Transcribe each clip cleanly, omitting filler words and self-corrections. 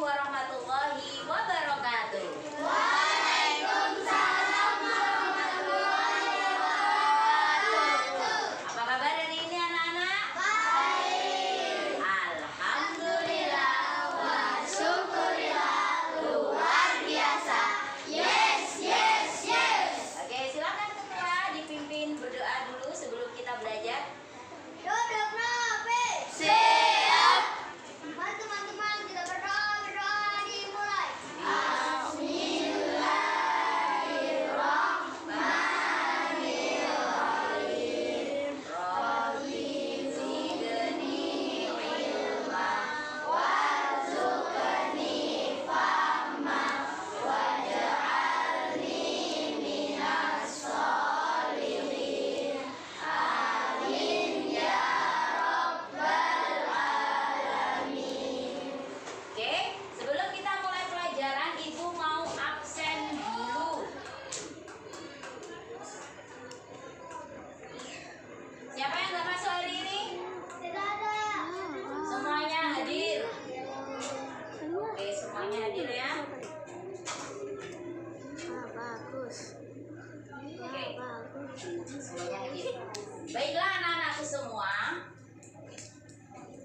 warahmatullahi wabarakatuh. Waalaikumsalam warahmatullahi wabarakatuh. Apa kabar hari ini anak-anak? Baik. Alhamdulillah wa syukurillah, luar biasa. Yes, yes, yes. Oke, silakan ketua dipimpin berdoa dulu sebelum kita belajar. Duduk nabi. Siap. Mari teman-teman kita berdoa dimulai. Bismillahirrahmanirrahim. Rabbi zidni ilma Warzuqni fahma waj'alni minas sholihin. Amin ya rabbal alamin. Oke, sebelum kita mulai pelajaran, Ibu mau absen dulu. Siapa yang nggak masuk hari ini? Tidak ada. Semuanya hadir. Oke, semuanya hadir ya. Bagus. Oke, Bagus. semuanya hadir. Baiklah anak-anakku semua.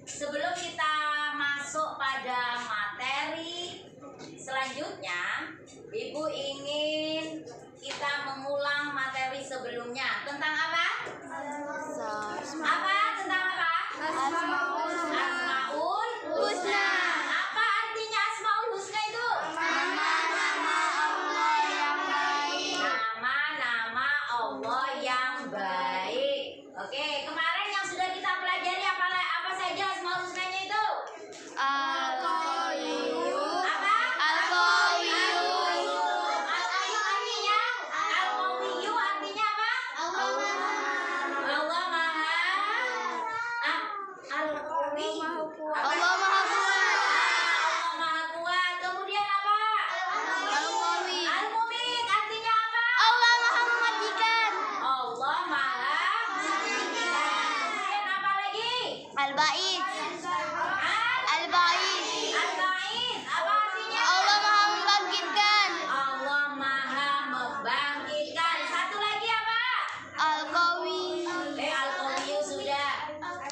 Sebelum kita masuk pada materi selanjutnya, Ibu ingin kita mengulang materi sebelumnya. Tentang apa? Apa? Tentang apa? Asmaul Husna. Apa artinya Asmaul Husna itu? Nama-nama Allah yang baik. Nama-nama Allah yang baik. Oke, kemarin yang sudah kita pelajari apa saja Asmaul Husnanya itu? Al-Qayyum. Apa? Al-Qayyum. Al-Qayyum artinya? Al-Qawiyyu artinya apa? Allah Maha. Al-Qawi. Allah Maha Kuat. Allah Maha Kuat. Kemudian apa? Al-Qawi. Al-Mumit artinya apa? Allah Maha Mematikan. Allah Maha Mematikan. Kemudian apa lagi? Al-Ba'id. Al- Al-Ba'id. Al-Ba'id. Apa artinya? Allah Maha Membangkitkan. Allah Maha Membangkitkan. Satu lagi apa? Al-Qawi. Al-Qawiyyu sudah.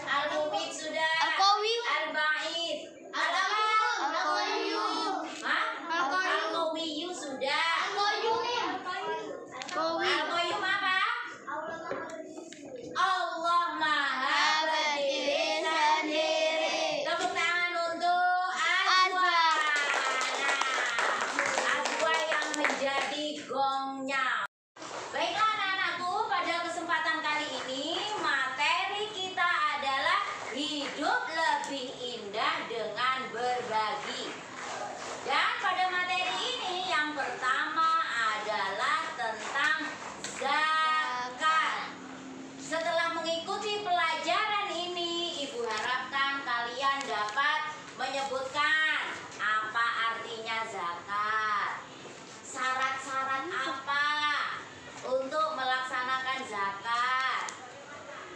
Al-Mumit sudah. Al-Qawi. Al-Ba'id. Al-apa? Al-Qayyum. Hah? Al-Qayyum. Al-Qawiyyu sudah. Qawi. Al-Qayyum apa? Allah Maha berdiri sendiri. Tepuk tangan untuk Azwa. Nah, Azwa yang menjadi gongnya. Baiklah anak-anakku, pada kesempatan kali ini materi kita adalah hidup lebih indah dengan berbagi. Dan pada materi ini yang pertama adalah tentang zakat. Setelah mengikuti pelajaran ini, Ibu harapkan kalian dapat menyebutkan apa artinya zakat. Syarat-syarat apa untuk melaksanakan zakat?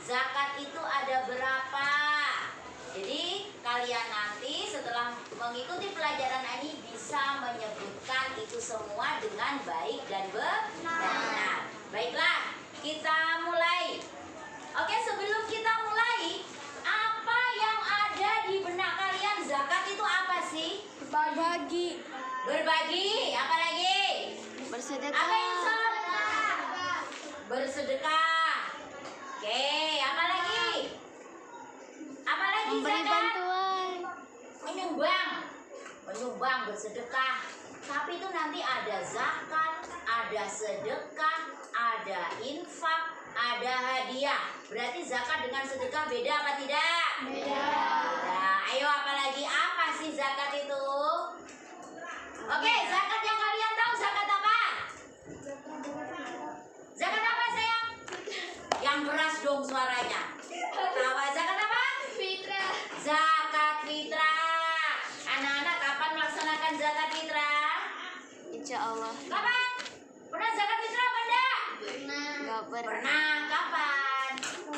Zakat itu ada berapa? Jadi kalian nanti setelah mengikuti pelajaran ini bisa menyebutkan itu semua dengan baik dan benar. Baiklah, kita mulai. Oke, sebelum kita mulai, apa yang ada di benak kalian? Zakat itu apa sih? Berbagi. Berbagi, apa lagi? Apa yang salah? Bersedekah. Oke, apa lagi? Apa lagi Memberi zakat? bantuan. Menyumbang, bersedekah. Tapi itu nanti ada zakat, ada sedekah, ada infak, ada hadiah. Berarti zakat dengan sedekah beda apa tidak? Beda. Nah, ayo apalagi apa sih zakat itu? Oke, zakat yang kalian tahu zakat apa? Zakat apa sayang? Yang keras dong suaranya. Tahu zakat apa? Fitrah. Zakat fitrah. Anak-anak kapan melaksanakan zakat fitrah? Insya Allah. Kapan? Pernah zakat fitrah apa enggak? Gak Pernah. Kapan?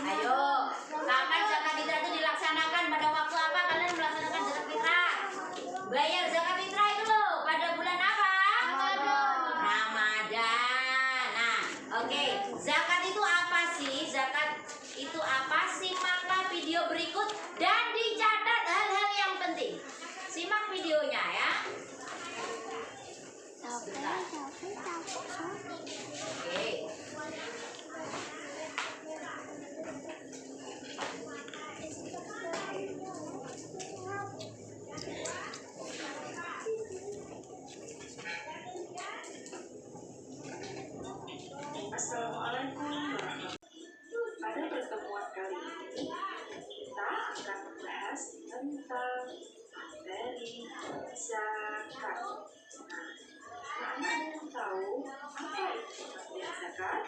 Ayo. Kapan zakat fitrah itu dilaksanakan? Pada waktu apa kalian melaksanakan zakat fitrah? Bayar zakat fitrah videonya ya. Oke. Assalamualaikum warahmatullahi wabarakatuh. Pada pertemuan kali ini kita akan membahas tentang materi zakat. Nah, ada yang tahu apa itu materi zakat?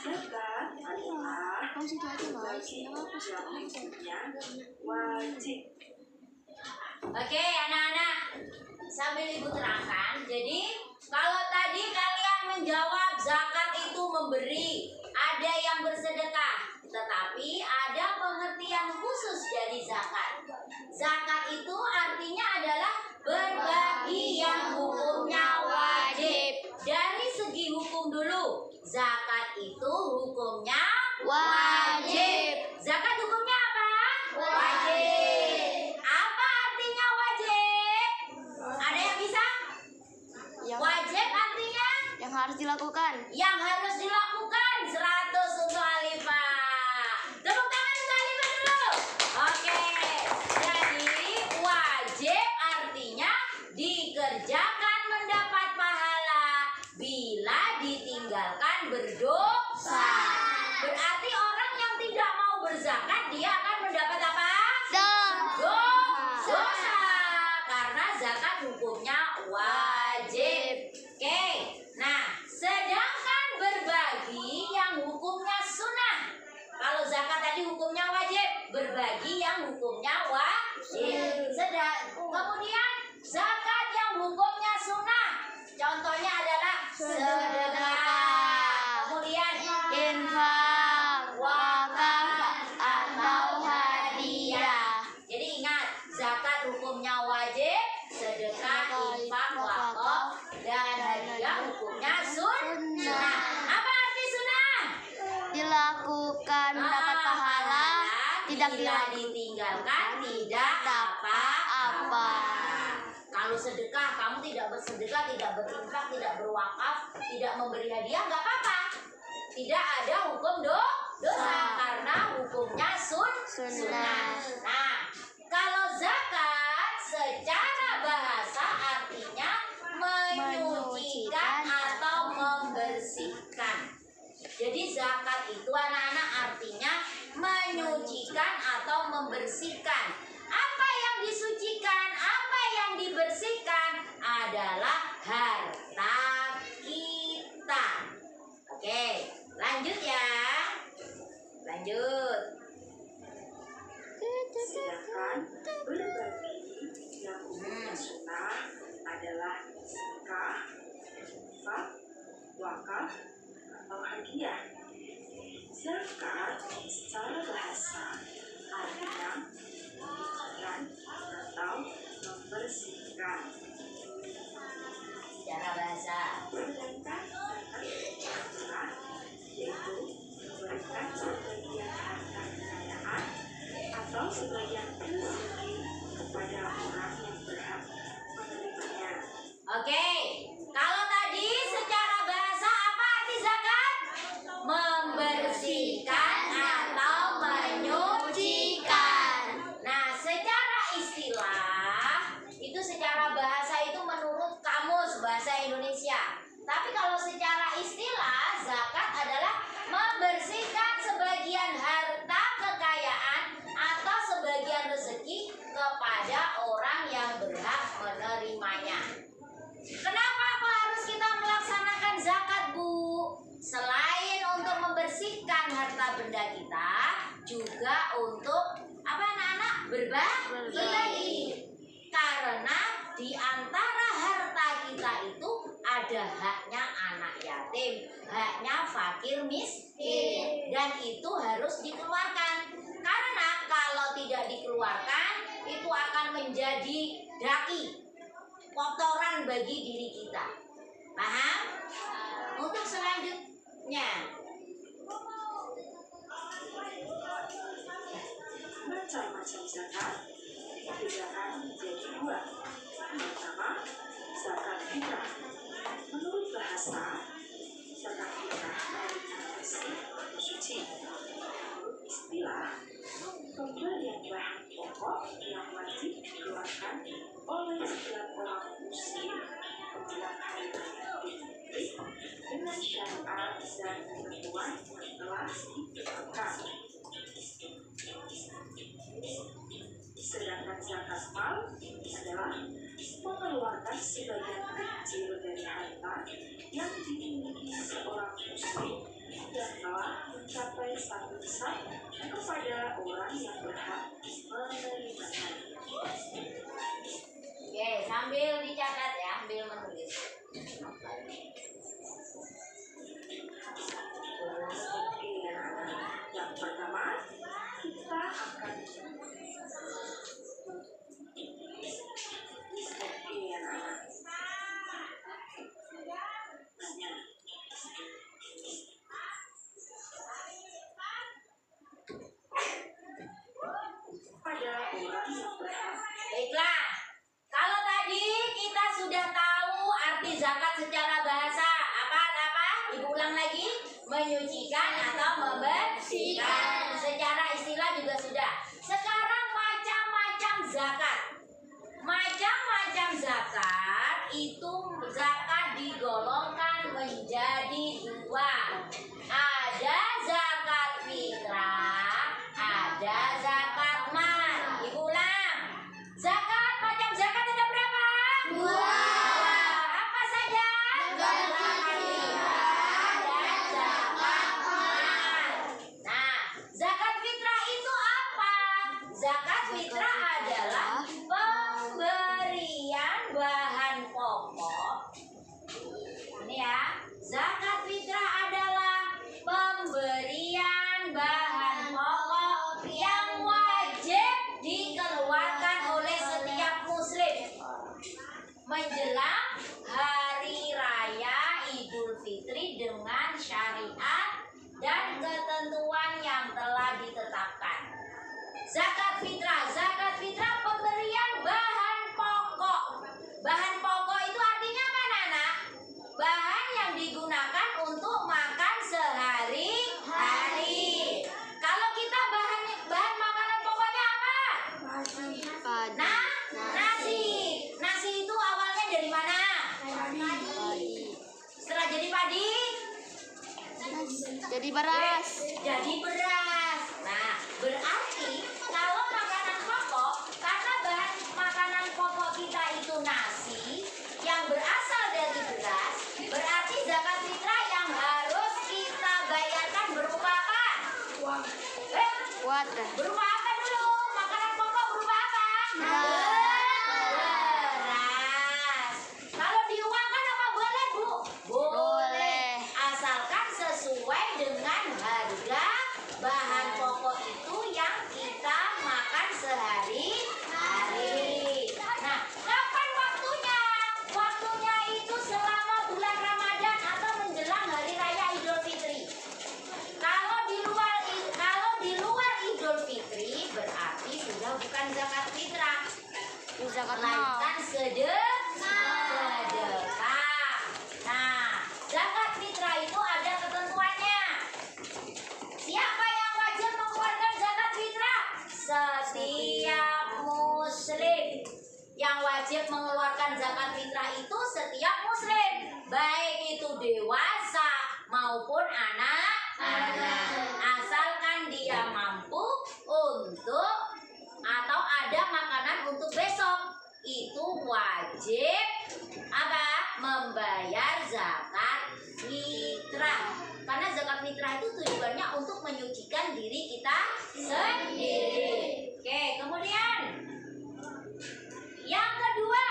Zakat adalah bagi yang hukumnya wajib. Oke, anak-anak, sambil ibu terangkan. Jadi, kalau tadi kalian menjawab zakat itu memberi, ada yang bersedekah, tetapi ada pengertian khusus dari zakat. Zakat itu artinya adalah berbagi yang hukumnya wajib. Dari segi hukum dulu, zakat itu hukumnya wajib. Zakat hukumnya apa? Wajib. Apa artinya wajib? Ada yang bisa? Wajib artinya Yang harus dilakukan. yang harus dilakukan. 100 untuk Alifa. Tepuk tangan untuk Alifa dulu. Oke. Jadi wajib artinya dikerjakan mendapat pahala, bila ditinggalkan berdosa. Berarti orang yang tidak mau berzakat dia akan mendapat apa? Dosa. Karena zakat hukumnya wajib. Oke. Nah, sedangkan berbagi yang hukumnya sunnah. Kalau zakat tadi hukumnya wajib, berbagi yang hukumnya wajib. Kemudian zakat yang hukumnya sunnah. Contohnya adalah sedekah. Kemudian Infak, wakaf, atau hadiah. Jadi ingat, zakat hukumnya wajib, sedekah, infak, wakaf, dan hadiah hukumnya sunnah. Apa arti sunnah? Dilakukan mendapat pahala, tidak bila ditinggalkan tidak apa-apa. Kalau sedekah, kamu tidak bersedekah, tidak berinfak, tidak berwakaf, tidak memberi hadiah, nggak apa-apa. Tidak ada hukum dosa karena hukumnya sunnah. Nah, kalau zakat secara bahasa artinya menyucikan atau membersihkan. Jadi zakat itu anak-anak artinya menyucikan atau membersihkan. Apa yang disucikan, apa yang dibersihkan adalah harta kita. Oke, lanjut ya. Lanjut. Sedangkan berbagi yang hukumnya sunnah adalah sedekah, infak, wakaf, atau hadiah. Zakat secara bahasa artinya menyucikan atau membersihkan. Secara bahasa. Sedangkan zakat adalah yaitu memberikan sebagian harta kekayaan atau sebagian rezeki kepada orang yang berhak menerimanya. Oke, kalau tadi secara bahasa apa arti zakat? Membersihkan atau menyucikan. Nah, secara istilah itu secara bahasa itu menurut kamus bahasa Indonesia. Tapi kalau secara istilah zakat adalah membersihkan sebagian harta kekayaan atau sebagian rezeki kepada orang yang berhak menerimanya. Kenapa kok harus kita melaksanakan zakat, Bu? Selain untuk membersihkan harta benda kita, juga untuk apa anak-anak? Berbagi. Karena di antara harta kita itu ada haknya anak yatim, haknya fakir miskin, dan itu harus dikeluarkan. Karena kalau tidak dikeluarkan, itu akan menjadi daki, kotoran bagi diri kita. Paham? Untuk selanjutnya, Macam-macam zakat bedakan menjadi dua. Pertama, zakat fitrah. Menurut bahasa, zakat fitrah artinya bersih atau suci. Menurut istilah, pemberian bahan pokok yang wajib dikeluarkan oleh setiap orang muslim menjelang hari raya Idul Fitri dengan syariat dan ketentuan yang telah ditetapkan. Sedangkan zakat mal adalah mengeluarkan sebagian kecil dari harta yang dimiliki seorang muslim yang telah mencapai satu nisab kepada orang yang berhak menerimanya. Oke, sambil dicatat ya, sambil menulis. Oke, anak-anak. Yang pertama, kita akan pada orang yang berhak. Baiklah, kalau tadi kita sudah tahu arti zakat secara bahasa, apa? Ibu ulang lagi, menyucikan atau membersihkan. Secara istilah juga sudah. Sekarang macam-macam zakat. Macam-macam zakat itu zakat digolongkan menjadi dua. Ada zakat fitrah, ada zakat mal. Ibu ulang. Zakat, macam zakat ada berapa? Dua. Apa saja? Zakat fitrah dan zakat mal. Nah, zakat fitrah itu apa? Zakat fitrah adalah pemberian bahan pokok. Ini ya, zakat fitrah adalah pemberian bahan pokok yang wajib dikeluarkan oleh setiap muslim menjelang hari raya Idul Fitri dengan syariat dan ketentuan yang telah ditetapkan. Zakat fitrah pemberian bahan pokok. Bahan pokok itu artinya apa, anak? Bahan yang digunakan untuk makan sehari-hari. Kalau kita bahan makanan pokoknya apa? Padi. Nasi. Nasi itu awalnya dari mana? Setelah jadi padi, Jadi beras. jadi beras. Nah, berarti kalau makanan pokok, karena bahan makanan pokok kita itu nasi yang berasal dari beras, berarti zakat fitrah yang harus kita bayarkan berupa apa? Water. Berupa apa dulu? Makanan pokok berupa apa? Beras. Kalau diuangkan apa boleh, Bu? Boleh. Asalkan sesuai dengan harga bahan pokok itu yang kita makan sehari-hari. Nah, kapan waktunya? Waktunya itu selama bulan Ramadan atau menjelang hari raya Idul Fitri. Kalau di luar Idul Fitri berarti sudah bukan zakat fitrah, Zakat mal. melainkan sedekah. Nah, zakat fitrah itu ada ketentuannya. Siapa yang wajib mengeluarkan zakat fitrah? Setiap muslim. Yang wajib mengeluarkan zakat fitrah itu setiap muslim, baik itu dewasa maupun anak-anak. Asalkan dia mampu untuk atau ada makanan untuk besok, itu wajib apa? Membayar zakat fitrah. Karena zakat fitrah itu tujuannya untuk menyucikan diri kita sendiri. Oke, kemudian yang kedua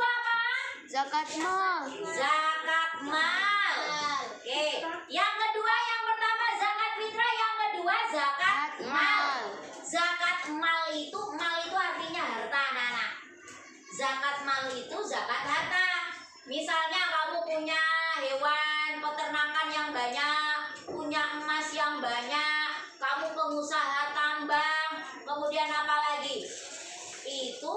apa? Zakat mal. Zakat mal. Oke, yang kedua, yang pertama zakat fitrah, yang kedua zakat mal. Zakat mal itu artinya harta, anak-anak. Zakat mal itu zakat harta. Misalnya kamu punya hewan peternakan yang banyak, punya emas yang banyak, kamu pengusaha tambang, kemudian Kemudian apa lagi? Itu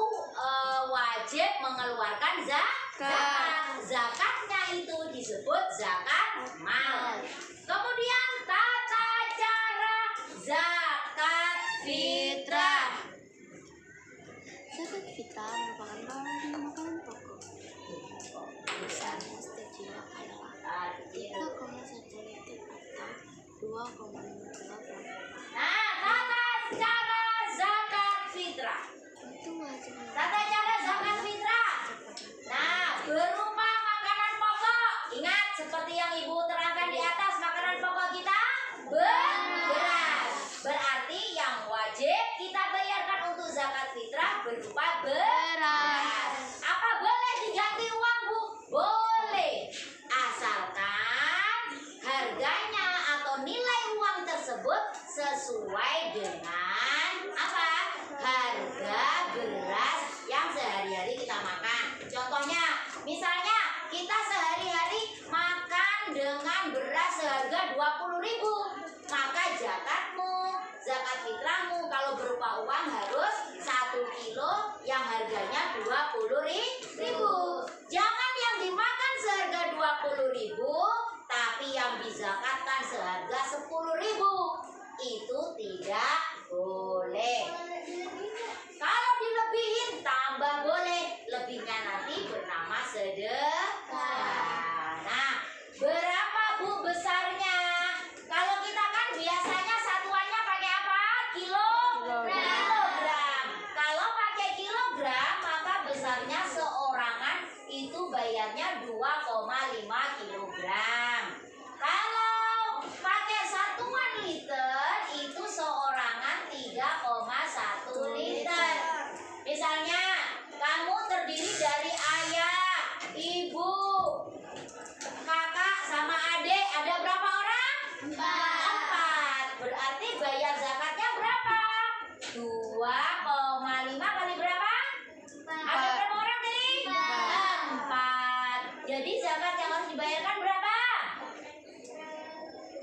wajib mengeluarkan zakat. Zakatnya itu disebut zakat mal. Kemudian tata cara zakat fitrah. Zakat fitrah merupakan barang dan makanan pokok. Misalnya sejiwa adalah 3,1 liter atau 2,5 kilogram. Nah, tata cara zakat fitrah. Itu wajib Tata cara zakat fitrah. Nah, berupa makanan pokok. Ingat seperti yang Ibu terangkan di atas, makanan pokok kita beras. Berarti yang wajib kita bayarkan untuk zakat fitrah berupa beras. Apa boleh diganti uang, Bu? Boleh. Asalkan harganya atau nilai uang tersebut sesuai dengan apa? Harga beras yang sehari-hari kita makan. Contohnya, misalnya kita sehari-hari makan dengan beras seharga 20.000, maka zakat fitrahmu kalau berupa uang harus 1 kilo yang harganya 20.000. Jangan yang dimakan seharga 20.000, tapi yang dizakatkan seharga 10.000. Itu tidak boleh. Kalau dilebihin tambah boleh, lebihnya nanti bernama sedekah. Nah, berapa Bu besarnya? Kalau kita kan biasanya satuannya pakai apa? Kilogram. Kalau pakai kilogram, maka besarnya seorangan itu bayarnya 2,5 kilogram. Kalau pakai satuan liter, itu seorangan 3,1 liter. Misalnya, kamu terdiri dari ayah, ibu, kakak, sama adik. Ada berapa orang? 4. Berarti bayar zakatnya berapa? 2,5 kali berapa? Ada berapa orang tadi? 4. Jadi zakat yang harus dibayarkan berapa?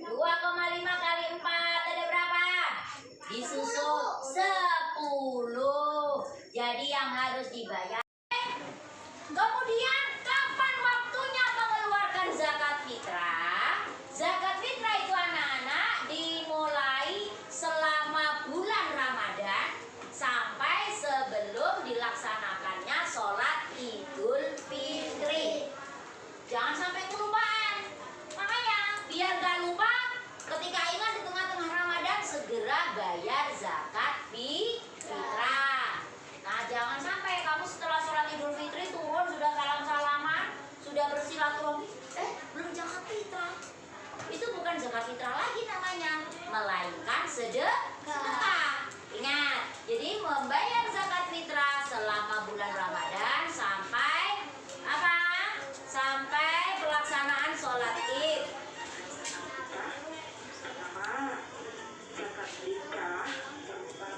2,5 kali 4 ada berapa? Disusul 10. Jadi yang harus dibayar. Kemudian kapan waktunya mengeluarkan zakat fitrah? Zakat fitrah itu anak-anak dimulai selama bulan Ramadan sampai sebelum dilaksanakannya sholat Idul Fitri. Jangan sampai kelupaan. Makanya biar gak lupa, ketika ingat di tengah-tengah Ramadan segera bayar zakat fitrah. Nah, jangan sampai kamu setelah sholat Idul Fitri turun sudah salam-salaman, sudah bersilaturahmi, belum zakat fitrah. Itu bukan zakat fitrah lagi namanya, melainkan sedekah. Ingat, jadi membayar zakat fitrah selama bulan Ramadan sampai apa? Sampai pelaksanaan sholat Id. Pertama, zakat fitrah berupa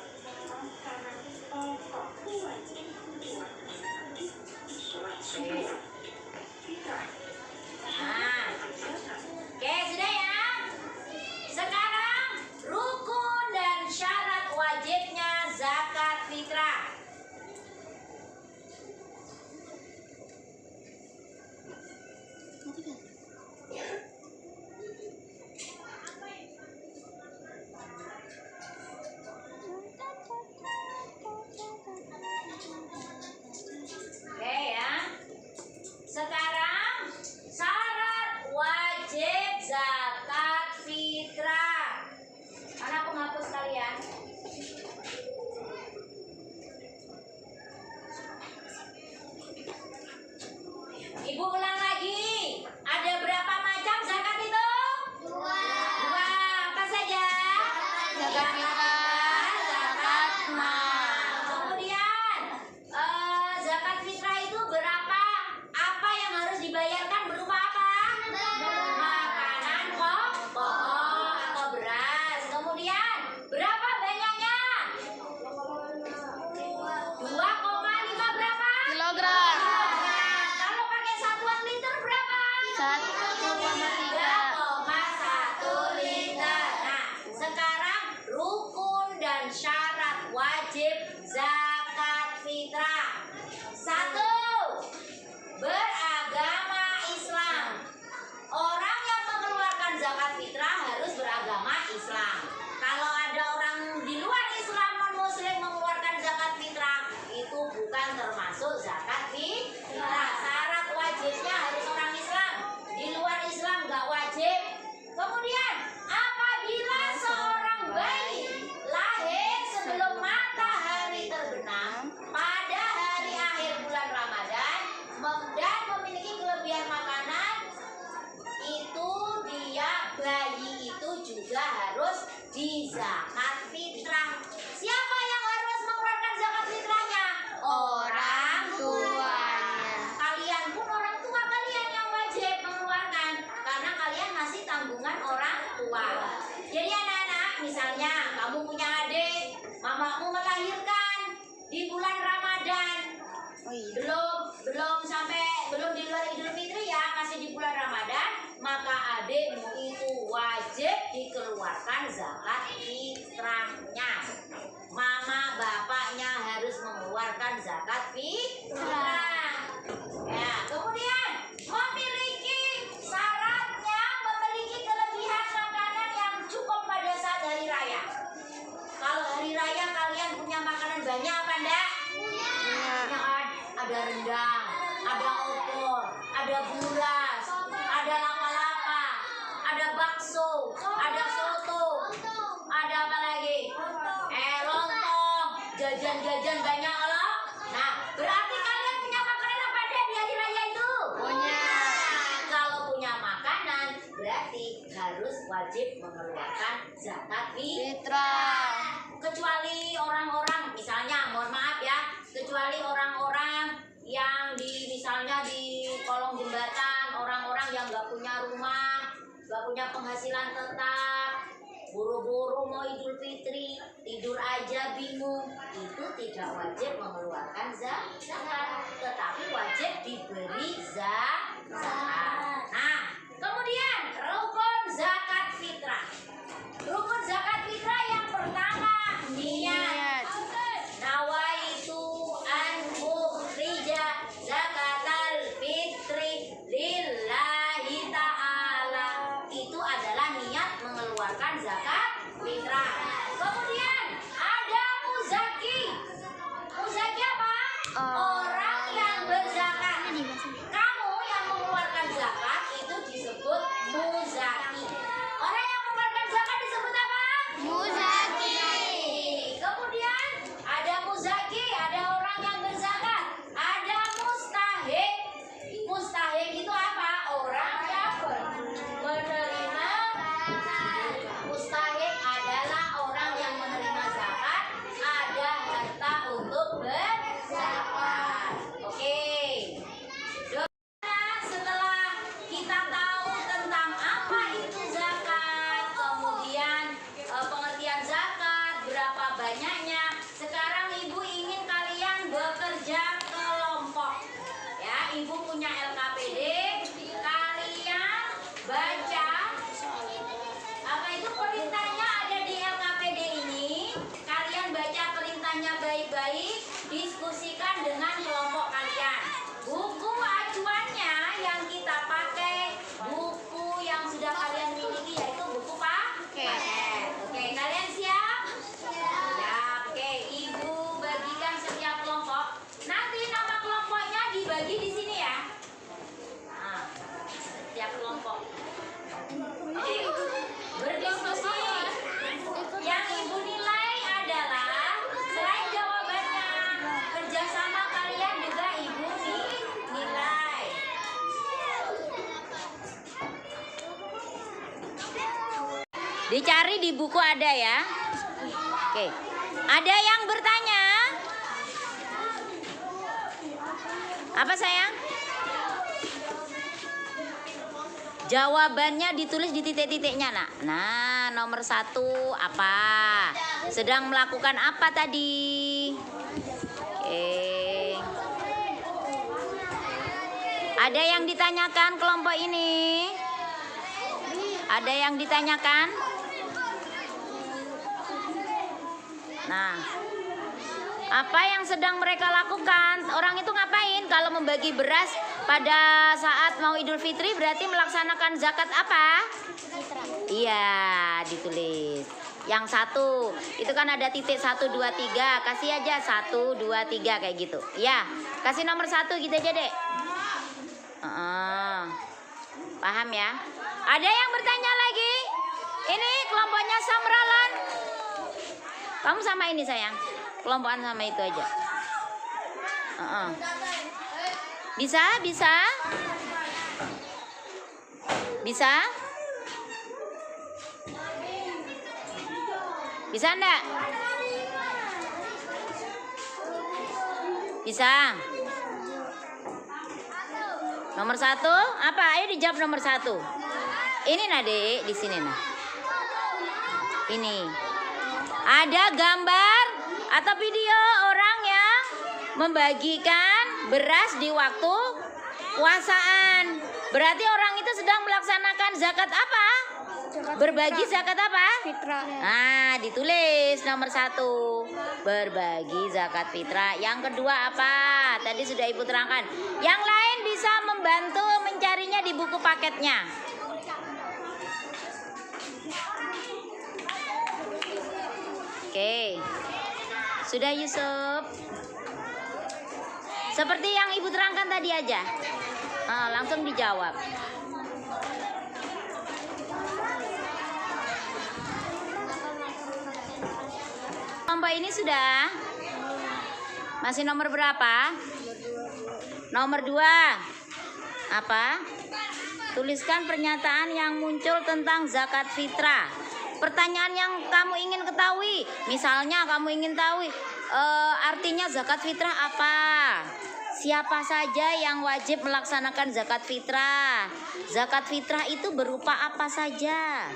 makanan pokok wajib dilaksanakan di sholat subuh. Fitrah. Nah, oke sudah ya. Sekarang rukun dan syarat wajibnya zakat fitrah. Oke ya. wajib zakat fitrah? 1. Beragama Islam. Orang yang mengeluarkan zakat fitrah harus beragama Islam. Kalau ada orang di luar Islam non-muslim mengeluarkan zakat fitrah, itu bukan termasuk zakat fitrah. Syarat wajibnya harus orang Islam. Di luar Islam nggak wajib. Kemudian apabila seorang bayi lahir sebelum matahari terbenam pada hari akhir bulan Ramadan dan memiliki kelebihan makanan, itu bayi itu juga harus dizakat fitrah. Siapa yang harus mengeluarkan zakat fitrahnya? Orang tuanya. Kalian pun orang tua kalian yang wajib mengeluarkan, karena kalian masih tanggungan orang tua. Jadi anak-anak, misalnya kamu punya adik, mamamu melahirkan di bulan Ramadan. Belum di luar Idul Fitri ya, masih di bulan Ramadan, maka adikmu itu wajib dikeluarkan zakat fitrahnya. Mama bapaknya harus mengeluarkan zakat fitrah. Ya, kemudian memiliki syaratnya memiliki kelebihan makanan yang cukup pada saat hari raya. Kalau hari raya kalian punya makanan banyak apa enggak? Ada rendang, ada opor, ada buras, ada lapa-lapa, ada bakso, ada soto, ada apa lagi? Lontong, jajan-jajan banyak loh. Nah, berarti kalian punya makanan apa ada di hari raya itu? Punya. Nah, kalau punya makanan, berarti harus wajib mengeluarkan zakat fitrah. Kecuali orang-orang, misalnya, mohon maaf ya, kecuali orang-orang yang misalnya di kolong jembatan, orang-orang yang nggak punya rumah, nggak punya penghasilan tetap, buru-buru mau Idul Fitri, tidur aja bingung, itu tidak wajib mengeluarkan zakat, tetapi wajib diberi zakat. Nah, kemudian rukun zakat fitrah. Rukun zakat fitrah yang pertama, niat. Nawaitu an mukhrija zakatal fitri lillahi ta'ala. Itu adalah niat mengeluarkan zakat fitrah. Kemudian ada muzaki. Muzaki apa? Orang yang berzakat. Kamu yang mengeluarkan zakat itu disebut muzaki. Orang yang mengeluarkan zakat disebut apa? Muzaki. Kemudian ada muzaki, ada orang yang berzakat. Ada mustahik. Mustahik itu apa? Orang yang menerima. Mustahik adalah orang yang menerima zakat, ada harta untuk berzakat. Oke. Setelah kita tahu tentang apa itu zakat, kemudian pengertian zakat, berapa banyaknya, sekarang ibu ingin kalian bekerja kelompok. Ya, ibu punya LKPD, kalian baca apa itu perintahnya ada di LKPD ini. Kalian baca perintahnya baik-baik, diskusikan dengan kelompok kalian. Buku acuannya yang kita pakai, buku yang sudah kalian miliki, yaitu buku paket. Oke, kalian siap? Siap. Oke, ibu bagikan setiap kelompok. Nanti nama kelompoknya dibagi di sini ya. Nah, setiap kelompok. Oke, berdiskusi. Yang ibu nilai adalah selain jawabannya, kerjasama kalian juga ibu nilai. Dicari di buku ada ya. Oke. Ada yang bertanya? Apa sayang? Jawabannya ditulis di titik-titiknya nak. Nah, nomor 1 apa? Sedang melakukan apa tadi? Oke. Ada yang ditanyakan kelompok ini? Ada yang ditanyakan? Nah, Apa yang sedang mereka lakukan? Orang itu ngapain? Kalau membagi beras pada saat mau Idul Fitri berarti melaksanakan zakat apa? Fitrah. Iya, ditulis. Yang satu, itu kan ada titik 1, 2, 3. Kasih aja 1, 2, 3 kayak gitu. Ya, kasih nomor 1 gitu aja dek. Paham ya? Ada yang bertanya lagi? Ini kelompoknya Samralan. Kamu sama ini sayang. Kelompokan sama itu aja. Bisa? Bisa? Bisa? Bisa enggak? Bisa? Nomor 1 apa? Ayo dijawab nomor 1. Ini Nade di sini nah. Ini ada gambar atau video orang yang membagikan beras di waktu puasaan. Berarti orang itu sedang melaksanakan zakat apa? Berbagi zakat apa? Fitrah. Nah, ditulis nomor 1. Berbagi zakat fitrah. Yang kedua apa? Tadi sudah Ibu terangkan. Yang lain bisa membantu mencarinya di buku paketnya. Oke. Sudah Yusuf? Seperti yang Ibu terangkan tadi aja. Langsung dijawab. Kelompok ini sudah? Masih nomor berapa? Nomor 2. Apa? Tuliskan pernyataan yang muncul tentang zakat fitrah. Pertanyaan yang kamu ingin ketahui. Misalnya kamu ingin tahu artinya zakat fitrah apa? Siapa saja yang wajib melaksanakan zakat fitrah? Zakat fitrah itu berupa apa saja?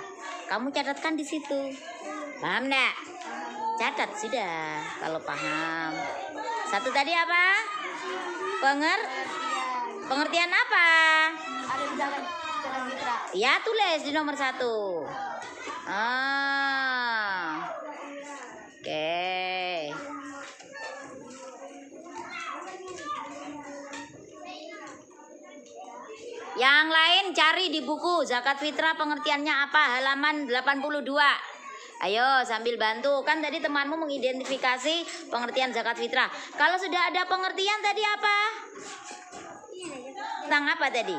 Kamu catatkan di situ. Paham enggak? Catat sudah kalau paham. 1 tadi apa? Pengertian apa? Ada zakat fitrah. Ya, tulis di nomor 1. Oke. Yang lain cari di buku zakat fitrah pengertiannya apa? Halaman 82. Ayo sambil bantu. Kan tadi temanmu mengidentifikasi pengertian zakat fitrah. Kalau sudah ada pengertian tadi apa? Tentang apa tadi?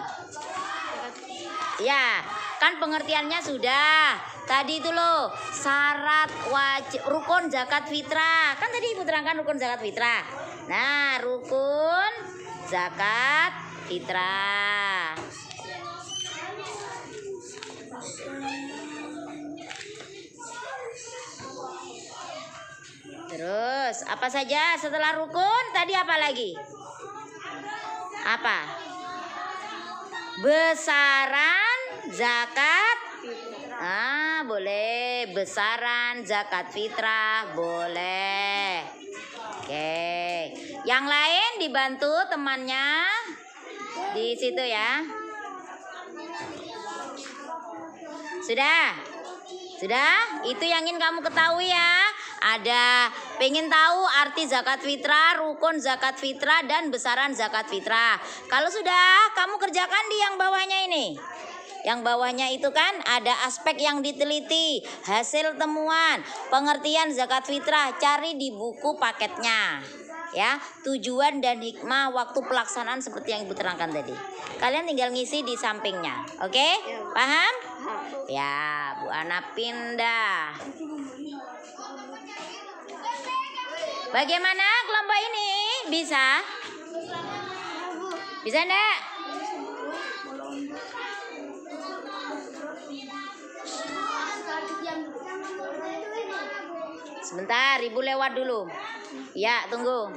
Ya, kan pengertiannya sudah. Tadi itu loh, syarat wajib rukun zakat fitrah. Kan tadi Ibu terangkan rukun zakat fitrah. Nah, rukun zakat fitrah. Terus, apa saja setelah rukun? Tadi apa lagi? Apa? Besaran zakat. Boleh. Besaran zakat fitrah, boleh. Oke. Yang lain dibantu temannya di situ ya. Sudah? Sudah? Itu yang ingin kamu ketahui ya. Ada pengen tahu arti zakat fitrah, rukun zakat fitrah, dan besaran zakat fitrah. Kalau sudah, kamu kerjakan di yang bawahnya ini. Yang bawahnya itu kan ada aspek yang diteliti, hasil temuan, pengertian zakat fitrah. Cari di buku paketnya. Ya, tujuan dan hikmah waktu pelaksanaan seperti yang Ibu terangkan tadi. Kalian tinggal ngisi di sampingnya. Oke? Paham? Ya, Bu Ana pindah. Bagaimana kelompok ini? Bisa? Bisa enggak? Sebentar, Ibu lewat dulu. Ya, tunggu.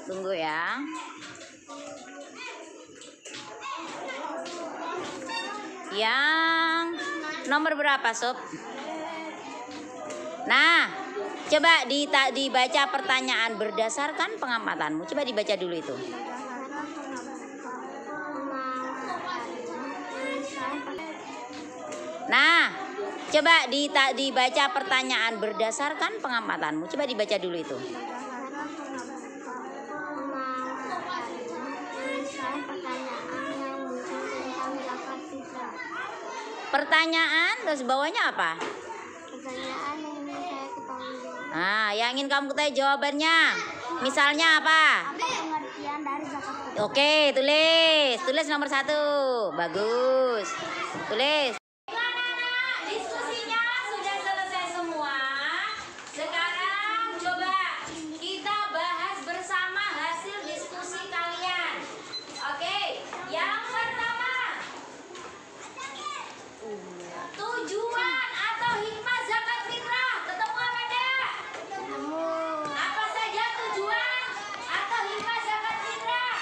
Tunggu ya. Yang nomor berapa, Sob? Nah, coba dibaca pertanyaan berdasarkan pengamatanmu. Coba dibaca dulu itu. Coba dibaca pertanyaan berdasarkan pengamatanmu. Coba dibaca dulu itu. Pertanyaan terus bawahnya apa? Pertanyaan yang ingin saya ketahui. Nah, yang ingin kamu ketahui jawabannya. Misalnya apa? Apa pengertian dari zakat fitrah? Oke, tulis nomor 1. Bagus. Tulis. Diskusinya sudah selesai semua. Sekarang coba kita bahas bersama hasil diskusi kalian. Oke, yang pertama, tujuan atau hikmah zakat fitrah. Ketemu apa enggak? Apa saja tujuan atau hikmah zakat fitrah?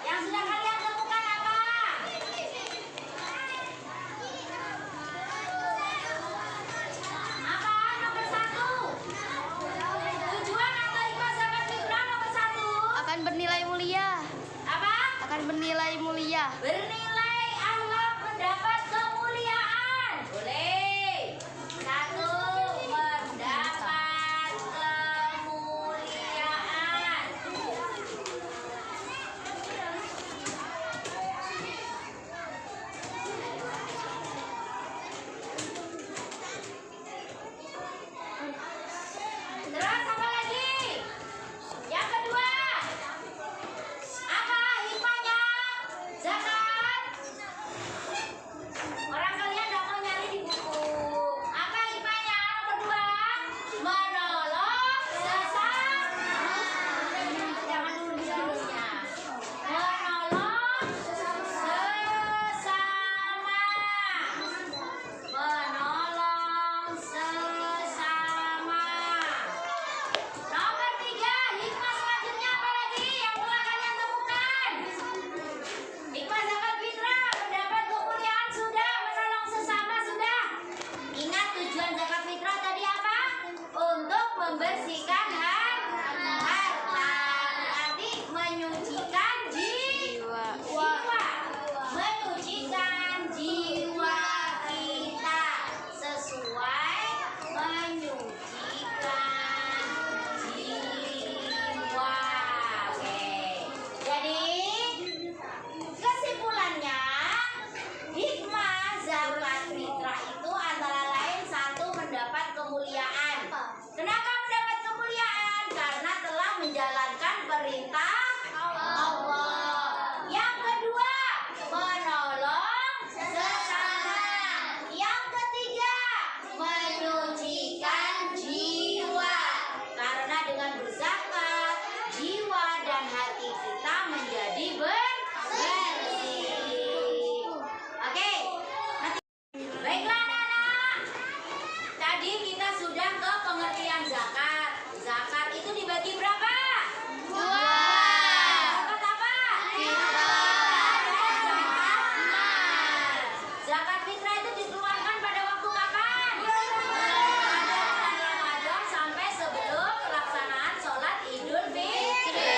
Yang sudah kalian temukan apa? Apa nomor 1? Tujuan atau hikmah zakat fitrah nomor 1? Akan bernilai mulia. Apa? Akan bernilai mulia. Bernilai akhlak mendapat kemuliaan. Boleh. 1, mendapat kemuliaan. Terus apa lagi? Yang kedua, apa hikmahnya zakat? Orang kalian nggak mau nyari di buku. Apa hikmahnya nomor 2? Menolong sesama. Jangan dulu dulunya. Menolong sesama. Menolong sesama. Nomor 3, hikmah selanjutnya apa lagi yang telah kalian temukan? Hikmah zakat fitrah, mendapat kemuliaan sudah, menolong sesama sudah. Ingat tujuan zakat fitrah tadi apa? Untuk membersihkan harta. Berarti menyucikan jiwa. Menyucikan jiwa kita sesuai menyucikan jiwa. Oke. Jadi kesimpulannya, hikmah zakat fitrah itu antara lain 1, mendapat kemuliaan. Kenapa mendapat kemuliaan? Karena telah menjalankan perintah Allah. Yang kedua, menolong sesama. Yang ketiga, menyucikan jiwa. Karena dengan berzakat, jiwa dan hati kita menjadi bersih. Oke. Baiklah anak-anak. Tadi kita sudah ke pengertian zakat. Zakat itu dibagi berapa? 2. Zakat apa? Zakat mal. Zakat fitrah itu dikeluarkan pada waktu kapan? Pada bulan Ramadan sampai sebelum pelaksanaan sholat Idul Fitri.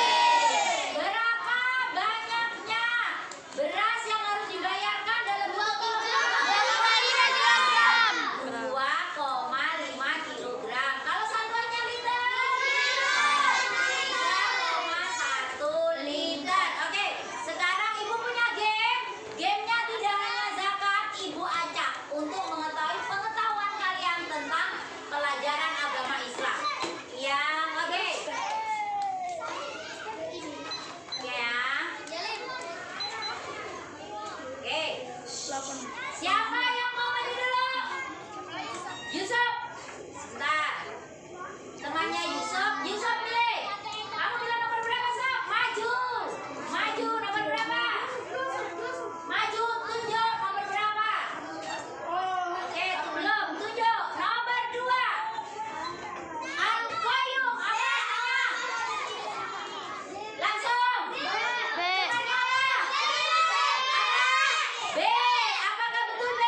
Berapa banyaknya beras yang harus dibayarkan dalam 2 kilogram? 2,5 kilogram. Kalau santuannya liter? 3,1 liter. Oke, sekarang ibu punya game. Gamenya tidak hanya zakat, ibu acak untuk mengetahui pengetahuan kalian tentang pelajaran agama Islam. Ya, oke. Oke ya. Oke. Siapa yang mau maju dulu? Yusuf. Sebentar. Temannya Yusuf pilih. Kamu bilang nomor berapa, Sob? Maju. Maju nomor berapa? Maju, tunjuk nomor berapa? Oke, belum tunjuk. Nomor 2. Al-Qayyum, apa namanya? Langsung. B. Temannya apa? B. Apakah betul B?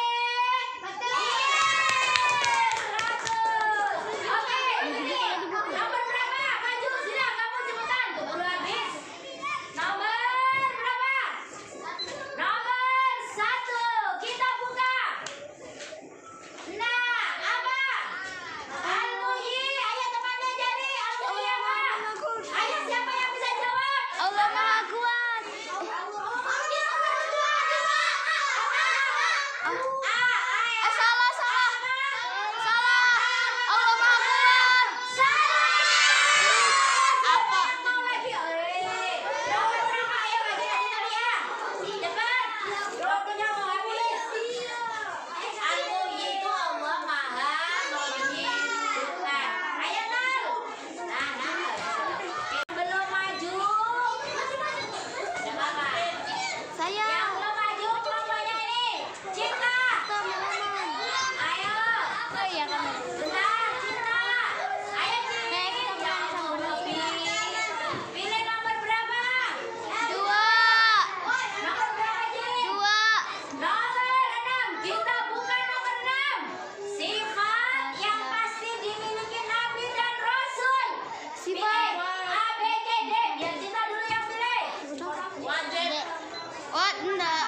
Enggak.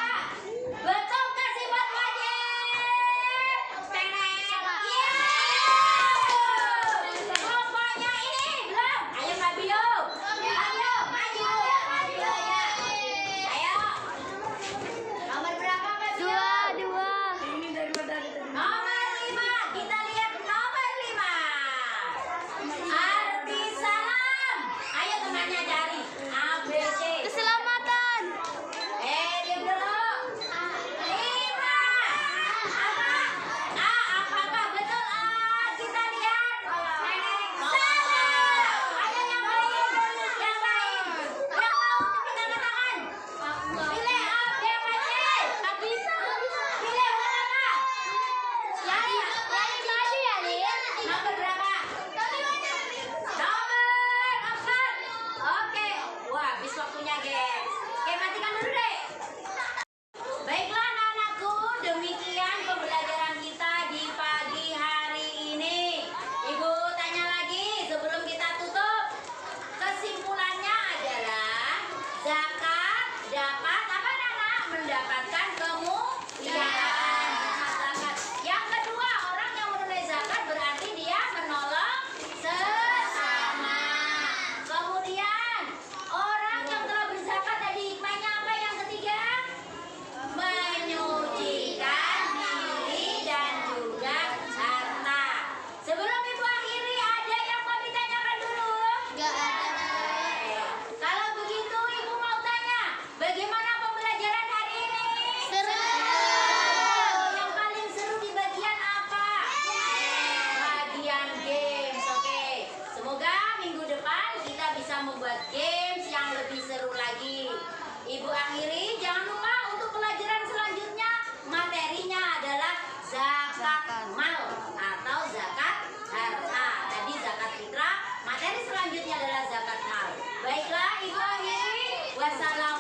Betul kan sifat wajib? Teneng. Iya. Kelompoknya ini belum. Ayo Kak Bio. Ayo maju. Ayo. Nomor berapa Kak Bio? Dua. Nomor 5. Kita lihat nomor 5. Arti salam. Ayo temannya cari. A, B, C. Keselamatan. Diam dulu. 5. Apa? A, apakah betul A? Kita lihat. Salah. Ayo yang lain. Yang lain. Yang mau kita katakan. Pilih A, B, apa C? Pilih huruf apa? Nomor berapa? Nomor 4. Oke. Wah, habis waktunya, guys. Oke, matikan dulu deh. Baiklah anak-anakku, demikian pembelajaran kita di pagi hari ini. Ibu tanya lagi sebelum kita tutup. Kesimpulannya adalah zakat dapat apa Nana? Mendapatkan kemuliaan. Zakat. Yang kedua, orang yang menunaikan zakat berarti dia menolong sesama. Kemudian, orang yang telah berzakat tadi hikmahnya apa yang ketiga? Menyucikan diri dan juga harta. Sebelum ibu akhiri, ada yang mau ditanyakan dulu? Enggak ada. Kalau begitu ibu mau tanya, bagaimana pembelajaran hari ini? Seru. Yang paling seru di bagian apa? Bagian games, oke. Semoga minggu depan kita bisa membuat games yang lebih seru lagi. Ibu akhiri, jangan lupa untuk pelajaran selanjutnya materinya adalah zakat mal atau zakat harta. Tadi zakat fitrah, materi selanjutnya adalah zakat mal. Baiklah, ibu akhiri. Wassalam.